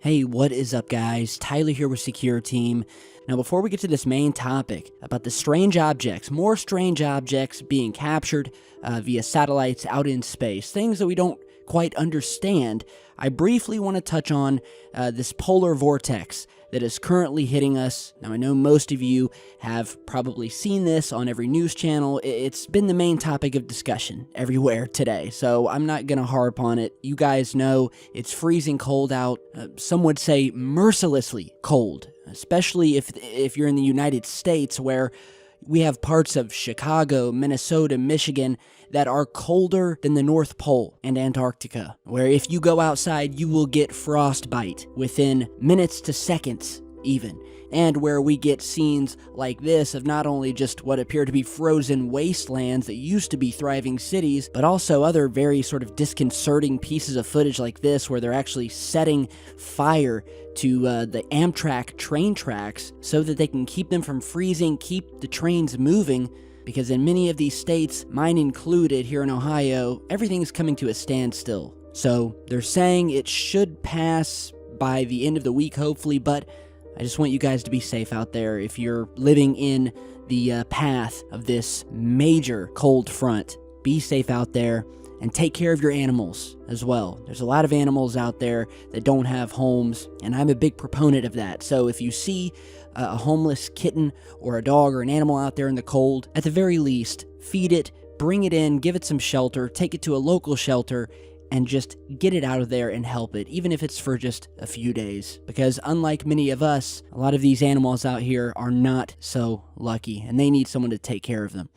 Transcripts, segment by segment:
Hey, what is up, guys? Tyler here with Secure Team. Now, before we get to this main topic about the strange objects, more strange objects being captured via satellites out in space, things that we don't quite understand, I briefly want to touch on this polar vortex that is currently hitting us. Now, I know most of you have probably seen this on every news channel. It's been the main topic of discussion everywhere today, so I'm not going to harp on it. You guys know it's freezing cold out. Some would say mercilessly cold, especially if you're in the United States, where we have parts of Chicago, Minnesota, Michigan that are colder than the North Pole and Antarctica, where if you go outside, you will get frostbite within minutes to seconds even, and where we get scenes like this of not only just what appear to be frozen wastelands that used to be thriving cities, but also other very sort of disconcerting pieces of footage like this where they're actually setting fire to the Amtrak train tracks so that they can keep them from freezing, keep the trains moving, because in many of these states, mine included here in Ohio, everything's coming to a standstill. So they're saying it should pass by the end of the week, hopefully, but I just want you guys to be safe out there if you're living in the path of this major cold front. Be safe out there and take care of your animals as well. There's a lot of animals out there that don't have homes, and I'm a big proponent of that. So if you see a homeless kitten or a dog or an animal out there in the cold, at the very least, feed it, bring it in, give it some shelter, take it to a local shelter, and just get it out of there and help it, even if it's for just a few days. Because unlike many of us, a lot of these animals out here are not so lucky, and they need someone to take care of them.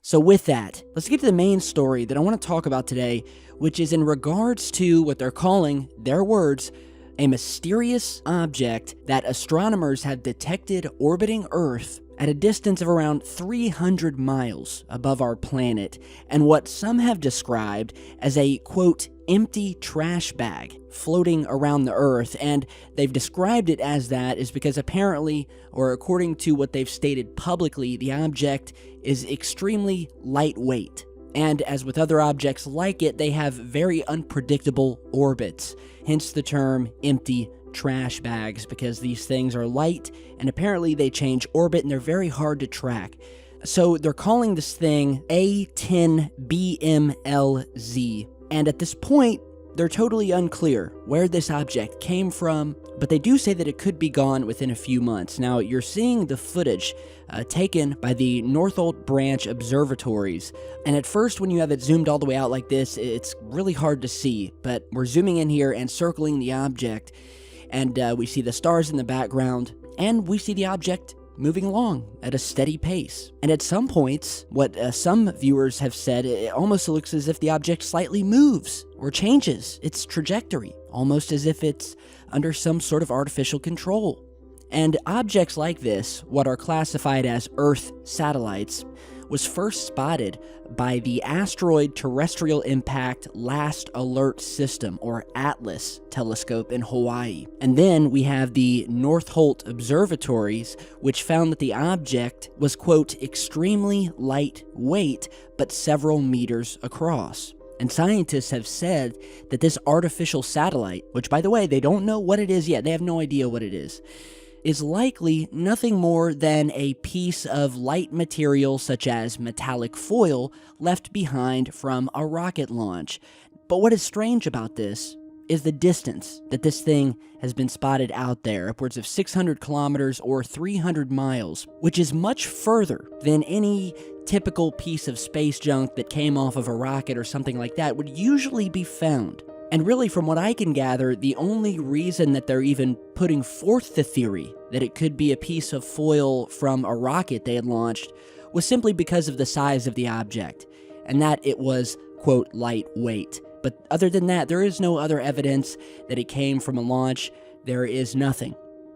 So with that, let's get to the main story that I want to talk about today, which is in regards to what they're calling, their words, a mysterious object that astronomers have detected orbiting Earth at a distance of around 300 miles above our planet, and what some have described as a, quote, empty trash bag floating around the Earth. And they've described it as that is because apparently, or according to what they've stated publicly, the object is extremely lightweight. And as with other objects like it, they have very unpredictable orbits, hence the term empty trash bags, because these things are light and apparently they change orbit and they're very hard to track. So they're calling this thing A10BMLZ, and at this point they're totally unclear where this object came from, but they do say that it could be gone within a few months. Now, you're seeing the footage taken by the Northolt Branch observatories, and at first when you have it zoomed all the way out like this, it's really hard to see, but we're zooming in here and circling the object, and we see the stars in the background, and we see the object moving along at a steady pace. And at some points, what some viewers have said, it almost looks as if the object slightly moves or changes its trajectory, almost as if it's under some sort of artificial control. And objects like this, what are classified as Earth satellites, was first spotted by the Asteroid Terrestrial Impact Last Alert System, or ATLAS telescope in Hawaii. And then we have the Northolt observatories, which found that the object was, quote, extremely lightweight, but several meters across. And scientists have said that this artificial satellite, which by the way, they don't know what it is yet, they have no idea what it is likely nothing more than a piece of light material such as metallic foil left behind from a rocket launch. But what is strange about this is the distance that this thing has been spotted out there, upwards of 600 kilometers or 300 miles, which is much further than any typical piece of space junk that came off of a rocket or something like that would usually be found. And really, from what I can gather, the only reason that they're even putting forth the theory that it could be a piece of foil from a rocket they had launched was simply because of the size of the object, and that it was, quote, lightweight. But other than that, there is no other evidence that it came from a launch. There is nothing.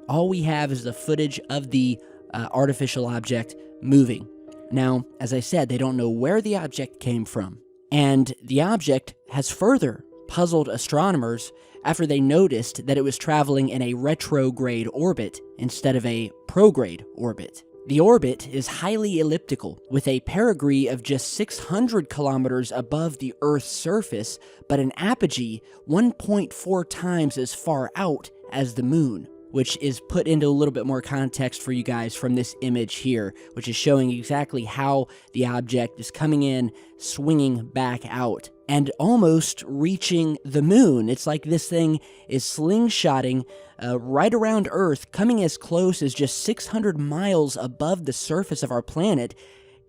All we have is the footage of the artificial object moving. Now, as I said, they don't know where the object came from, and the object has further puzzled astronomers after they noticed that it was traveling in a retrograde orbit instead of a prograde orbit. The orbit is highly elliptical, with a perigee of just 600 kilometers above the Earth's surface, but an apogee 1.4 times as far out as the moon, which is put into a little bit more context for you guys from this image here, which is showing exactly how the object is coming in, swinging back out, and almost reaching the moon. It's like this thing is slingshotting right around Earth, coming as close as just 600 miles above the surface of our planet,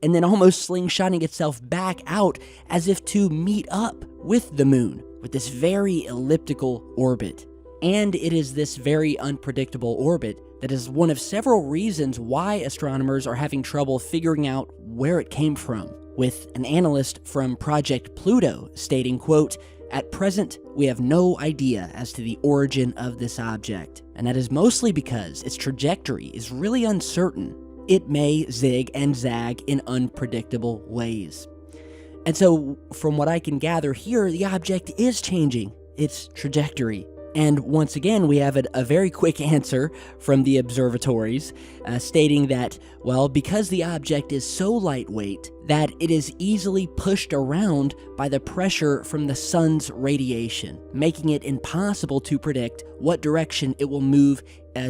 and then almost slingshotting itself back out as if to meet up with the moon, with this very elliptical orbit. And it is this very unpredictable orbit that is one of several reasons why astronomers are having trouble figuring out where it came from, with an analyst from Project Pluto stating, quote, "At present, we have no idea as to the origin of this object, and that is mostly because its trajectory is really uncertain. It may zig and zag in unpredictable ways." And so, from what I can gather here, the object is changing its trajectory. And once again, we have a very quick answer from the observatories, stating that, well, because the object is so lightweight that it is easily pushed around by the pressure from the sun's radiation, making it impossible to predict what direction it will move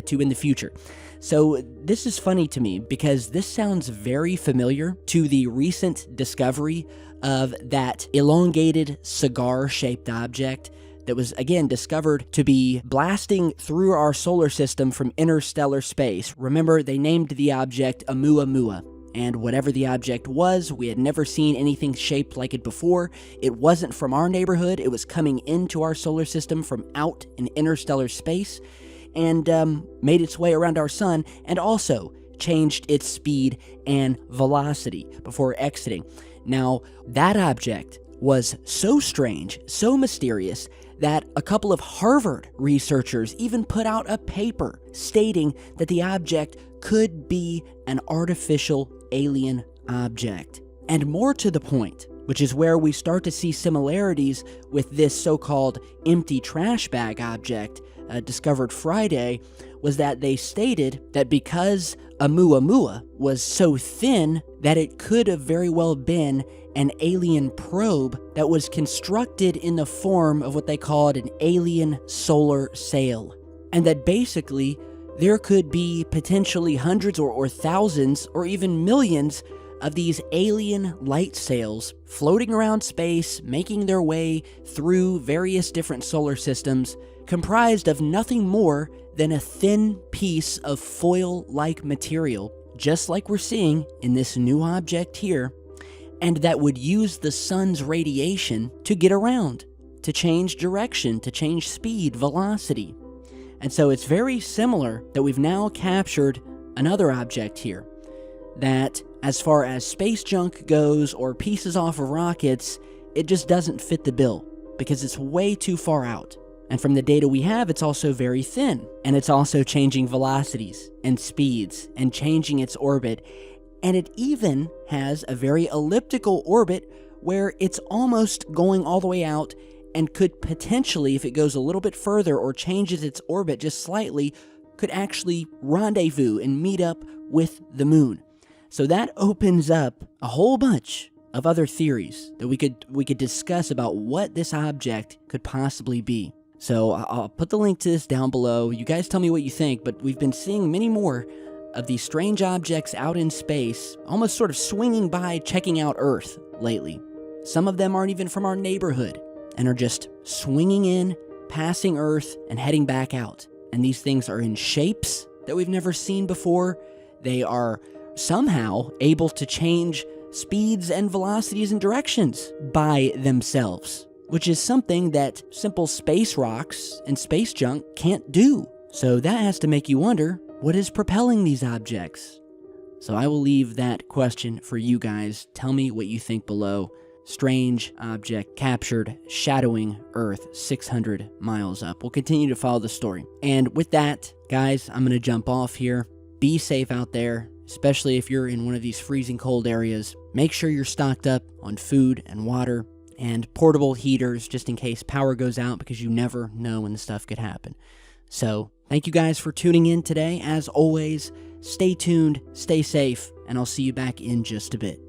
to in the future. So this is funny to me because this sounds very familiar to the recent discovery of that elongated cigar-shaped object that was, again, discovered to be blasting through our solar system from interstellar space. Remember, they named the object Oumuamua, and whatever the object was, we had never seen anything shaped like it before. It wasn't from our neighborhood, it was coming into our solar system from out in interstellar space, and made its way around our sun, and also changed its speed and velocity before exiting. Now, that object was so strange, so mysterious, that a couple of Harvard researchers even put out a paper stating that the object could be an artificial alien object. And more to the point, which is where we start to see similarities with this so-called empty trash bag object discovered Friday, was that they stated that because Oumuamua was so thin that it could have very well been an alien probe that was constructed in the form of what they called an alien solar sail. And that basically there could be potentially hundreds or thousands or even millions of these alien light sails floating around space, making their way through various different solar systems, comprised of nothing more than a thin piece of foil-like material, just like we're seeing in this new object here, and that would use the sun's radiation to get around, to change direction, to change speed, velocity. And so it's very similar that we've now captured another object here, that as far as space junk goes or pieces off of rockets, it just doesn't fit the bill because it's way too far out. And from the data we have, it's also very thin, and it's also changing velocities and speeds and changing its orbit. And it even has a very elliptical orbit where it's almost going all the way out and could potentially, if it goes a little bit further or changes its orbit just slightly, could actually rendezvous and meet up with the moon. So that opens up a whole bunch of other theories that we could discuss about what this object could possibly be. So I'll put the link to this down below. You guys tell me what you think, but we've been seeing many more of these strange objects out in space, almost sort of swinging by, checking out Earth lately. Some of them aren't even from our neighborhood and are just swinging in, passing Earth, and heading back out. And these things are in shapes that we've never seen before. They are somehow able to change speeds and velocities and directions by themselves, which is something that simple space rocks and space junk can't do. So that has to make you wonder, what is propelling these objects? So I will leave that question for you guys. Tell me what you think below. Strange object captured, shadowing Earth 600 miles up. We'll continue to follow the story. And with that, guys, I'm going to jump off here. Be safe out there, especially if you're in one of these freezing cold areas. Make sure you're stocked up on food and water and portable heaters just in case power goes out, because you never know when this stuff could happen. So thank you guys for tuning in today. As always, stay tuned, stay safe, and I'll see you back in just a bit.